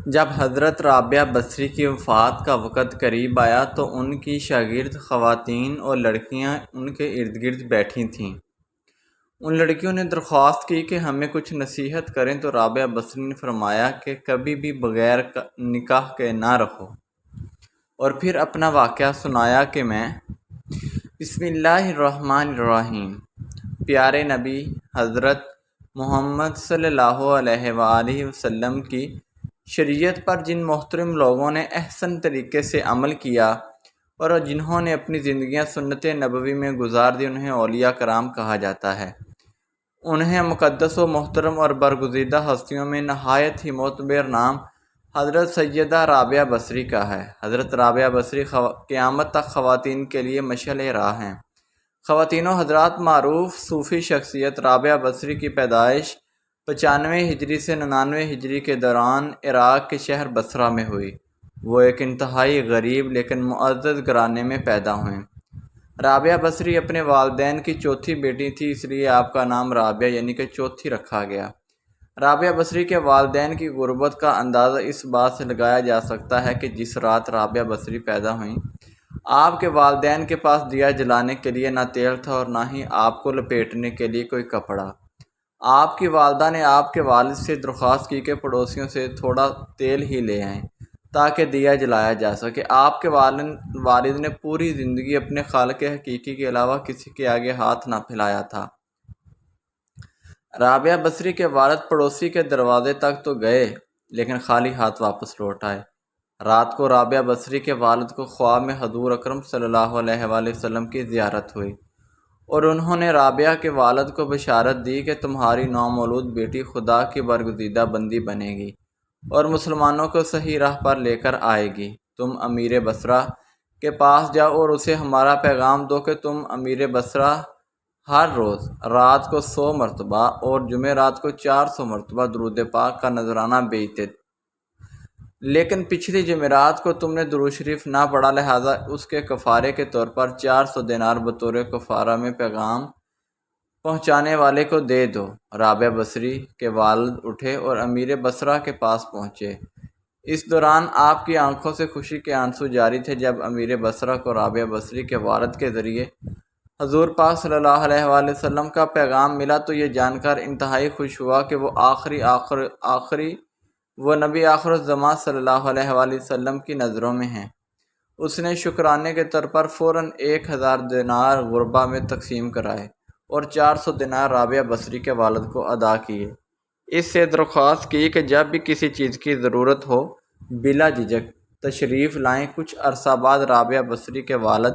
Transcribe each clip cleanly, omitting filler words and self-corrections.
جب حضرت رابعہ بصری کی وفات کا وقت قریب آیا تو ان کی شاگرد خواتین اور لڑکیاں ان کے ارد گرد بیٹھی تھیں۔ ان لڑکیوں نے درخواست کی کہ ہمیں کچھ نصیحت کریں تو رابعہ بصری نے فرمایا کہ کبھی بھی بغیر نکاح کے نہ رہو، اور پھر اپنا واقعہ سنایا کہ میں بسم اللہ الرحمن الرحیم، پیارے نبی حضرت محمد صلی اللہ علیہ وآلہ وسلم کی شریعت پر جن محترم لوگوں نے احسن طریقے سے عمل کیا اور جنہوں نے اپنی زندگیاں سنت نبوی میں گزار دی، انہیں اولیاء کرام کہا جاتا ہے۔ انہیں مقدس و محترم اور برگزیدہ ہستیوں میں نہایت ہی معتبر نام حضرت سیدہ رابعہ بصری کا ہے۔ حضرت رابعہ بصری قیامت تک خواتین کے لیے مشعل راہ ہیں۔ خواتین و حضرات، معروف صوفی شخصیت رابعہ بصری کی پیدائش 95 ہجری سے 99 ہجری کے دوران عراق کے شہر بصرہ میں ہوئی۔ وہ ایک انتہائی غریب لیکن معزز گھرانے میں پیدا ہوئیں۔ رابعہ بصری اپنے والدین کی چوتھی بیٹی تھی، اس لیے آپ کا نام رابعہ یعنی کہ چوتھی رکھا گیا۔ رابعہ بصری کے والدین کی غربت کا اندازہ اس بات سے لگایا جا سکتا ہے کہ جس رات رابعہ بصری پیدا ہوئیں، آپ کے والدین کے پاس دیا جلانے کے لیے نہ تیل تھا اور نہ ہی آپ کو لپیٹنے کے لیے کوئی کپڑا۔ آپ کی والدہ نے آپ کے والد سے درخواست کی کہ پڑوسیوں سے تھوڑا تیل ہی لے آئیں تاکہ دیا جلایا جا سکے۔ آپ کے والد نے پوری زندگی اپنے خالق حقیقی کے علاوہ کسی کے آگے ہاتھ نہ پھیلایا تھا۔ رابعہ بصری کے والد پڑوسی کے دروازے تک تو گئے لیکن خالی ہاتھ واپس لوٹ آئے۔ رات کو رابعہ بصری کے والد کو خواب میں حضور اکرم صلی اللہ علیہ وآلہ وسلم کی زیارت ہوئی اور انہوں نے رابعہ کے والد کو بشارت دی کہ تمہاری نومولود بیٹی خدا کی برگزیدہ بندی بنے گی اور مسلمانوں کو صحیح راہ پر لے کر آئے گی۔ تم امیر بصرہ کے پاس جاؤ اور اسے ہمارا پیغام دو کہ تم امیر بصرہ ہر روز رات کو 100 مرتبہ اور جمعرات کو 400 مرتبہ درود پاک کا نذرانہ بھیجتے، لیکن پچھلی جمعرات کو تم نے درود شریف نہ پڑھا، لہٰذا اس کے کفارے کے طور پر 400 دینار بطور کفارہ میں پیغام پہنچانے والے کو دے دو۔ رابعہ بصری کے والد اٹھے اور امیر بصرہ کے پاس پہنچے۔ اس دوران آپ کی آنکھوں سے خوشی کے آنسو جاری تھے۔ جب امیر بصرہ کو رابعہ بصری کے والد کے ذریعے حضور پاک صلی اللہ علیہ وآلہ وسلم کا پیغام ملا تو یہ جان کر انتہائی خوش ہوا کہ وہ نبی آخر الزمان صلی اللہ علیہ وآلہ وسلم کی نظروں میں ہیں۔ اس نے شکرانے کے طور پر فوراً 1000 دینار غربا میں تقسیم کرائے اور 400 دینار رابعہ بصری کے والد کو ادا کیے۔ اس سے درخواست کی کہ جب بھی کسی چیز کی ضرورت ہو بلا جھجک تشریف لائیں۔ کچھ عرصہ بعد رابعہ بصری کے والد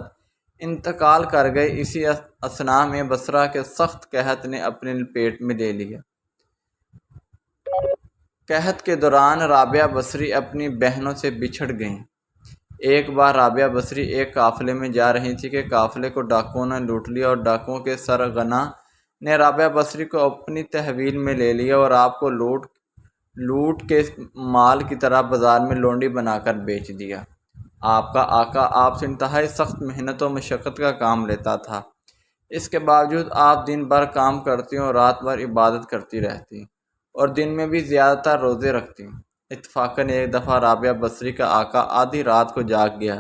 انتقال کر گئے۔ اسی اثناء میں بصرہ کے سخت قحط نے اپنے لپیٹ میں لے لیا۔ قحط کے دوران رابعہ بصری اپنی بہنوں سے بچھڑ گئیں۔ ایک بار رابعہ بصری ایک قافلے میں جا رہی تھی کہ قافلے کو ڈاکوؤں نے لوٹ لیا اور ڈاکوؤں کے سرغنہ نے رابعہ بصری کو اپنی تحویل میں لے لیا اور آپ کو لوٹ کے مال کی طرح بازار میں لونڈی بنا کر بیچ دیا۔ آپ کا آقا آپ سے انتہائی سخت محنت و مشقت کا کام لیتا تھا، اس کے باوجود آپ دن بھر کام کرتی اور رات بھر عبادت کرتی رہتی اور دن میں بھی زیادہ تر روزے رکھتی۔ اتفاقاً ایک دفعہ رابعہ بصری کا آقا آدھی رات کو جاگ گیا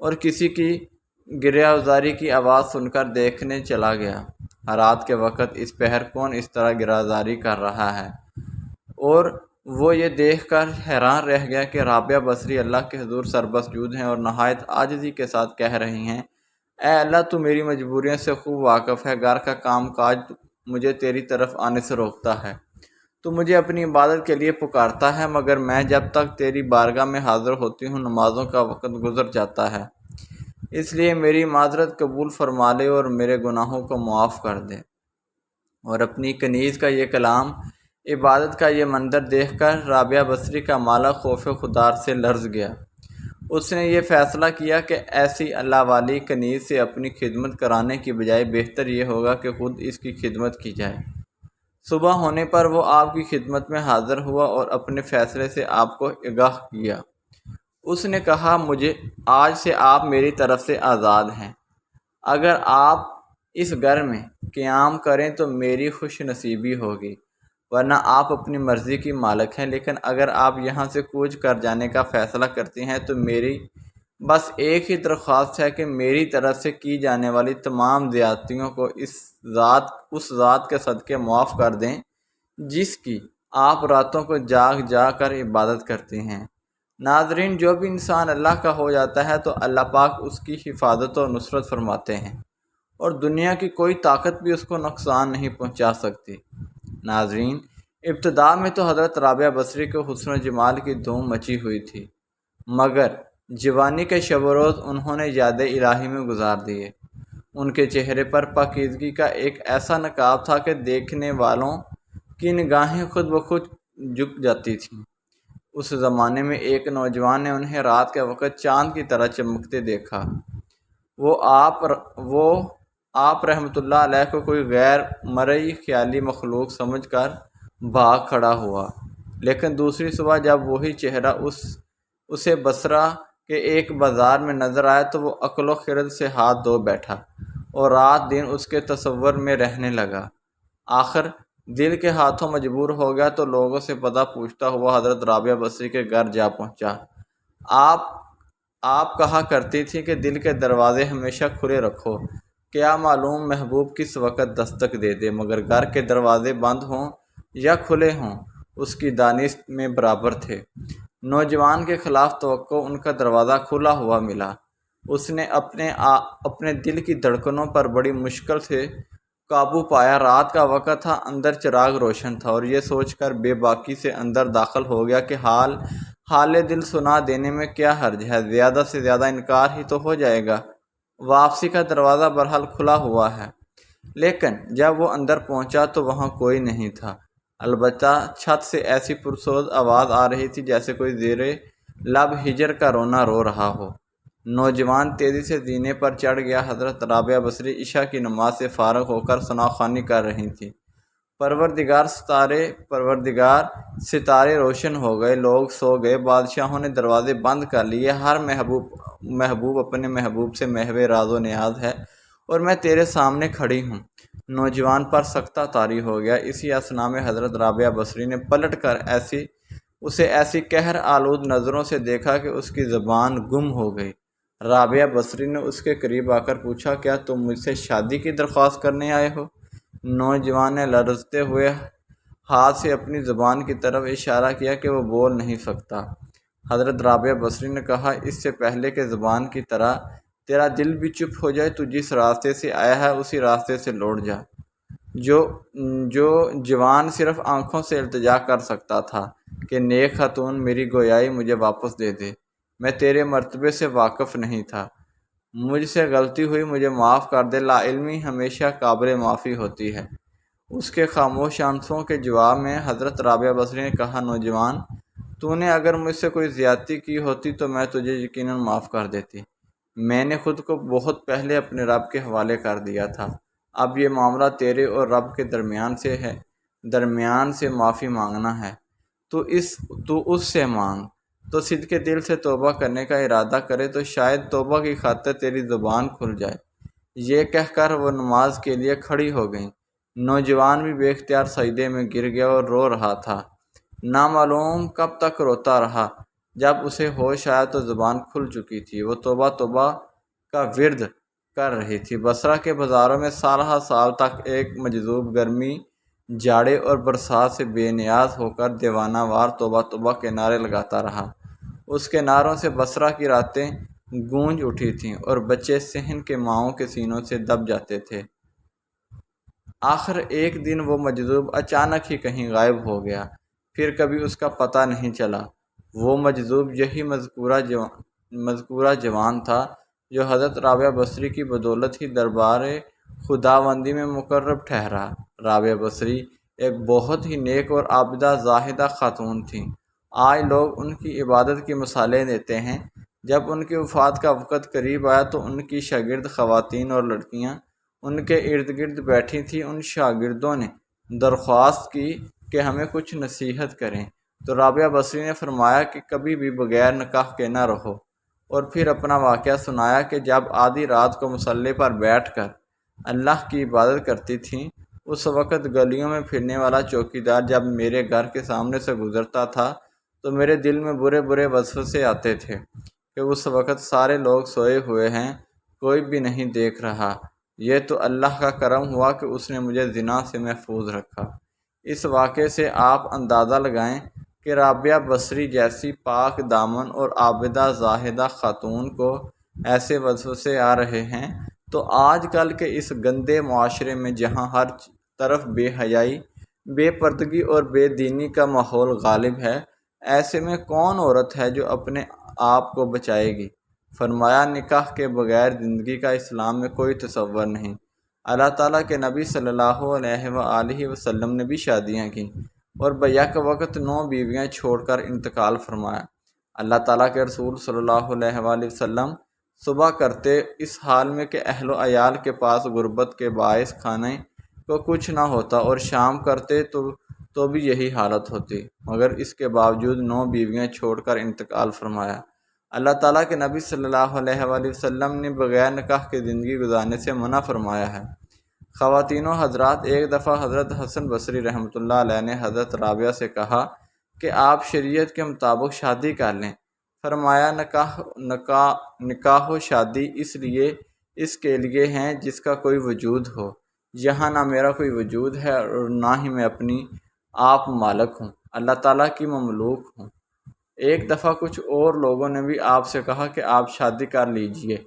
اور کسی کی گریہ زاری کی آواز سن کر دیکھنے چلا گیا۔ رات کے وقت اس پہر کون اس طرح گریہ زاری کر رہا ہے؟ اور وہ یہ دیکھ کر حیران رہ گیا کہ رابعہ بصری اللہ کے حضور سربسجود ہیں اور نہایت عاجزی کے ساتھ کہہ رہی ہیں، اے اللہ، تو میری مجبوریوں سے خوب واقف ہے۔ گھر کا کام کاج مجھے تیری طرف آنے سے روکتا ہے، تو مجھے اپنی عبادت کے لیے پکارتا ہے، مگر میں جب تک تیری بارگاہ میں حاضر ہوتی ہوں نمازوں کا وقت گزر جاتا ہے، اس لیے میری معذرت قبول فرما لے اور میرے گناہوں کو معاف کر دے۔ اور اپنی کنیز کا یہ کلام، عبادت کا یہ منظر دیکھ کر رابعہ بصری کا مالا خوف خدا سے لرز گیا۔ اس نے یہ فیصلہ کیا کہ ایسی اللہ والی کنیز سے اپنی خدمت کرانے کی بجائے بہتر یہ ہوگا کہ خود اس کی خدمت کی جائے۔ صبح ہونے پر وہ آپ کی خدمت میں حاضر ہوا اور اپنے فیصلے سے آپ کو آگاہ کیا۔ اس نے کہا، مجھے آج سے آپ میری طرف سے آزاد ہیں۔ اگر آپ اس گھر میں قیام کریں تو میری خوش نصیبی ہوگی، ورنہ آپ اپنی مرضی کی مالک ہیں، لیکن اگر آپ یہاں سے کوچ کر جانے کا فیصلہ کرتے ہیں تو میری بس ایک ہی درخواست ہے کہ میری طرف سے کی جانے والی تمام زیادتیوں کو اس ذات کے صدقے معاف کر دیں جس کی آپ راتوں کو جاگ جا کر عبادت کرتے ہیں۔ ناظرین، جو بھی انسان اللہ کا ہو جاتا ہے تو اللہ پاک اس کی حفاظت و نصرت فرماتے ہیں، اور دنیا کی کوئی طاقت بھی اس کو نقصان نہیں پہنچا سکتی۔ ناظرین، ابتدا میں تو حضرت رابعہ بصری کے حسن و جمال کی دھوم مچی ہوئی تھی، مگر جوانی کے شب و روز انہوں نے یاد الہی میں گزار دیے۔ ان کے چہرے پر پاکیزگی کا ایک ایسا نقاب تھا کہ دیکھنے والوں کی نگاہیں خود بخود جھک جاتی تھیں۔ اس زمانے میں ایک نوجوان نے انہیں رات کے وقت چاند کی طرح چمکتے دیکھا۔ وہ آپ رحمۃ اللہ علیہ کو کوئی غیر مرئی خیالی مخلوق سمجھ کر بھاگ کھڑا ہوا، لیکن دوسری صبح جب وہی چہرہ اسے بصرہ کے ایک بازار میں نظر آیا تو وہ عقل و خرد سے ہاتھ دھو بیٹھا اور رات دن اس کے تصور میں رہنے لگا۔ آخر دل کے ہاتھوں مجبور ہو گیا تو لوگوں سے پتہ پوچھتا ہوا حضرت رابعہ بصری کے گھر جا پہنچا۔ آپ کہا کرتی تھی کہ دل کے دروازے ہمیشہ کھلے رکھو، کیا معلوم محبوب کس وقت دستک دے دے، مگر گھر کے دروازے بند ہوں یا کھلے ہوں اس کی دانست میں برابر تھے۔ نوجوان کے خلاف توقع ان کا دروازہ کھلا ہوا ملا۔ اس نے اپنے دل کی دھڑکنوں پر بڑی مشکل سے قابو پایا۔ رات کا وقت تھا، اندر چراغ روشن تھا، اور یہ سوچ کر بے باکی سے اندر داخل ہو گیا کہ حال دل سنا دینے میں کیا حرج ہے، زیادہ سے زیادہ انکار ہی تو ہو جائے گا۔ واپسی کا دروازہ بہرحال کھلا ہوا ہے۔ لیکن جب وہ اندر پہنچا تو وہاں کوئی نہیں تھا، البتہ چھت سے ایسی پرسوز آواز آ رہی تھی جیسے کوئی زیر لب ہجر کا رونا رو رہا ہو۔ نوجوان تیزی سے زینے پر چڑھ گیا۔ حضرت رابعہ بصری عشاء کی نماز سے فارغ ہو کر ثنا خوانی کر رہی تھیں۔ پروردگار ستارے روشن ہو گئے، لوگ سو گئے، بادشاہوں نے دروازے بند کر لیے۔ ہر محبوب اپنے محبوب سے محو راز و نیاز ہے، اور میں تیرے سامنے کھڑی ہوں۔ نوجوان پر سکتہ طاری ہو گیا۔ اسی اثنا میں حضرت رابعہ بصری نے پلٹ کر اسے ایسی قہر آلود نظروں سے دیکھا کہ اس کی زبان گم ہو گئی۔ رابعہ بصری نے اس کے قریب آ کر پوچھا، کیا تم مجھ سے شادی کی درخواست کرنے آئے ہو؟ نوجوان نے لرزتے ہوئے ہاتھ سے اپنی زبان کی طرف اشارہ کیا کہ وہ بول نہیں سکتا۔ حضرت رابعہ بصری نے کہا، اس سے پہلے کہ زبان کی طرح تیرا دل بھی چپ ہو جائے تو جس راستے سے آیا ہے اسی راستے سے لوٹ جا۔ جو جوان صرف آنکھوں سے التجا کر سکتا تھا کہ نیک خاتون میری گویائی مجھے واپس دے دے، میں تیرے مرتبے سے واقف نہیں تھا، مجھ سے غلطی ہوئی، مجھے معاف کر دے۔ لا علمی ہمیشہ قابل معافی ہوتی ہے۔ اس کے خاموش آنسوؤں کے جواب میں حضرت رابعہ بصری نے کہا، نوجوان، تو نے اگر مجھ سے کوئی زیادتی کی ہوتی تو میں تجھے یقیناً معاف کر دیتی۔ میں نے خود کو بہت پہلے اپنے رب کے حوالے کر دیا تھا۔ اب یہ معاملہ تیرے اور رب کے درمیان سے معافی مانگنا ہے۔ تو اس سے مانگ۔ تو صدقے دل سے توبہ کرنے کا ارادہ کرے تو شاید توبہ کی خاطر تیری زبان کھل جائے۔ یہ کہہ کر وہ نماز کے لیے کھڑی ہو گئیں۔ نوجوان بھی بے اختیار سجدے میں گر گیا اور رو رہا تھا۔ نامعلوم کب تک روتا رہا۔ جب اسے ہوش آیا تو زبان کھل چکی تھی۔ وہ توبہ کا ورد کر رہی تھی۔ بصرہ کے بازاروں میں سالہ سال تک ایک مجذوب گرمی، جاڑے اور برسات سے بے نیاز ہو کر دیوانہ وار توبہ کے نعرے لگاتا رہا۔ اس کے نعروں سے بصرہ کی راتیں گونج اٹھی تھیں اور بچے صحن کے ماؤں کے سینوں سے دب جاتے تھے۔ آخر ایک دن وہ مجذوب اچانک ہی کہیں غائب ہو گیا، پھر کبھی اس کا پتہ نہیں چلا۔ وہ مجذوب یہی مذکورہ جوان تھا جو حضرت رابعہ بصری کی بدولت ہی دربار خداوندی میں مقرب ٹھہرا۔ رابعہ بصری ایک بہت ہی نیک اور عابدہ زاہدہ خاتون تھیں۔ آج لوگ ان کی عبادت کی مثالیں دیتے ہیں۔ جب ان کی وفات کا وقت قریب آیا تو ان کی شاگرد خواتین اور لڑکیاں ان کے ارد گرد بیٹھی تھیں۔ ان شاگردوں نے درخواست کی کہ ہمیں کچھ نصیحت کریں، تو رابعہ بصری نے فرمایا کہ کبھی بھی بغیر نکاح کے نہ رہو، اور پھر اپنا واقعہ سنایا کہ جب آدھی رات کو مصلی پر بیٹھ کر اللہ کی عبادت کرتی تھیں، اس وقت گلیوں میں پھرنے والا چوکیدار جب میرے گھر کے سامنے سے گزرتا تھا تو میرے دل میں برے برے وسوسے آتے تھے کہ اس وقت سارے لوگ سوئے ہوئے ہیں، کوئی بھی نہیں دیکھ رہا۔ یہ تو اللہ کا کرم ہوا کہ اس نے مجھے زنا سے محفوظ رکھا۔ اس واقعے سے آپ اندازہ لگائیں کہ رابعہ بصری جیسی پاک دامن اور عابدہ زاہدہ خاتون کو ایسے وسوسے آ رہے ہیں، تو آج کل کے اس گندے معاشرے میں جہاں ہر طرف بے حیائی، بے پردگی اور بے دینی کا ماحول غالب ہے، ایسے میں کون عورت ہے جو اپنے آپ کو بچائے گی؟ فرمایا، نکاح کے بغیر زندگی کا اسلام میں کوئی تصور نہیں۔ اللہ تعالیٰ کے نبی صلی اللہ علیہ وآلہ وسلم نے بھی شادیاں کیں اور بیک وقت 9 بیویاں چھوڑ کر انتقال فرمایا۔ اللہ تعالیٰ کے رسول صلی اللہ علیہ وآلہ وسلم صبح کرتے اس حال میں کہ اہل و عیال کے پاس غربت کے باعث کھانے کو کچھ نہ ہوتا، اور شام کرتے تو بھی یہی حالت ہوتی، مگر اس کے باوجود 9 بیویاں چھوڑ کر انتقال فرمایا۔ اللہ تعالیٰ کے نبی صلی اللہ علیہ وآلہ وسلم نے بغیر نکاح کے زندگی گزارنے سے منع فرمایا ہے۔ خواتین و حضرات، ایک دفعہ حضرت حسن بصری رحمۃ اللہ علیہ نے حضرت رابعہ سے کہا کہ آپ شریعت کے مطابق شادی کر لیں۔ فرمایا، نکاح و شادی اس کے لیے ہیں جس کا کوئی وجود ہو، یہاں نہ میرا کوئی وجود ہے اور نہ ہی میں اپنی آپ مالک ہوں، اللہ تعالیٰ کی مملوک ہوں۔ ایک دفعہ کچھ اور لوگوں نے بھی آپ سے کہا کہ آپ شادی کر لیجئے۔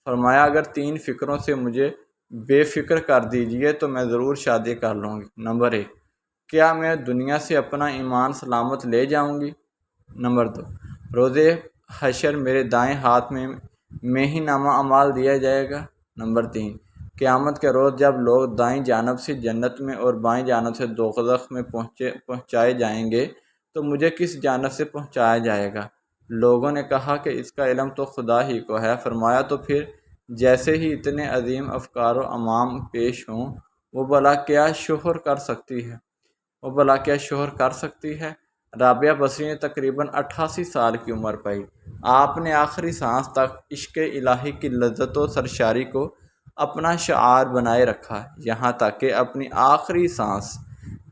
فرمایا، اگر 3 فکروں سے مجھے بے فکر کر دیجئے تو میں ضرور شادی کر لوں گی۔ نمبر 1، کیا میں دنیا سے اپنا ایمان سلامت لے جاؤں گی؟ نمبر 2، روز حشر میرے دائیں ہاتھ میں ہی نامہ اعمال دیا جائے گا۔ نمبر 3، قیامت کے روز جب لوگ دائیں جانب سے جنت میں اور بائیں جانب سے دوزخ میں پہنچائے جائیں گے تو مجھے کس جانب سے پہنچایا جائے گا؟ لوگوں نے کہا کہ اس کا علم تو خدا ہی کو ہے۔ فرمایا، تو پھر جیسے ہی اتنے عظیم افکار و امام پیش ہوں، وہ بھلا کیا شوہر کر سکتی ہے؟ رابعہ بصری نے تقریباً 88 سال کی عمر پائی۔ آپ نے آخری سانس تک عشق الہی کی لذت و سرشاری کو اپنا شعار بنائے رکھا، یہاں تک کہ اپنی آخری سانس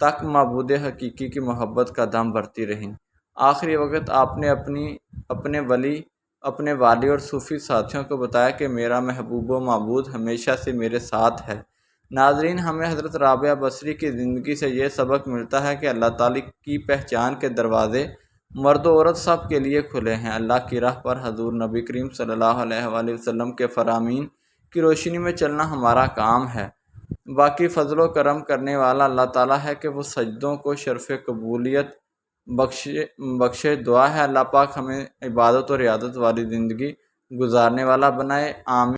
تک معبود حقیقی کی محبت کا دم بھرتی رہیں۔ آخری وقت آپ نے اپنے والی اور صوفی ساتھیوں کو بتایا کہ میرا محبوب و معبود ہمیشہ سے میرے ساتھ ہے۔ ناظرین، ہمیں حضرت رابعہ بصری کی زندگی سے یہ سبق ملتا ہے کہ اللہ تعالیٰ کی پہچان کے دروازے مرد و عورت سب کے لیے کھلے ہیں۔ اللہ کی راہ پر حضور نبی کریم صلی اللہ علیہ وآلہ وسلم کے فرامین کی روشنی میں چلنا ہمارا کام ہے۔ باقی فضل و کرم کرنے والا اللہ تعالیٰ ہے کہ وہ سجدوں کو شرف قبولیت بخشے۔ دعا ہے اللہ پاک ہمیں عبادت اور عیادت والی زندگی گزارنے والا بنائے، آمین۔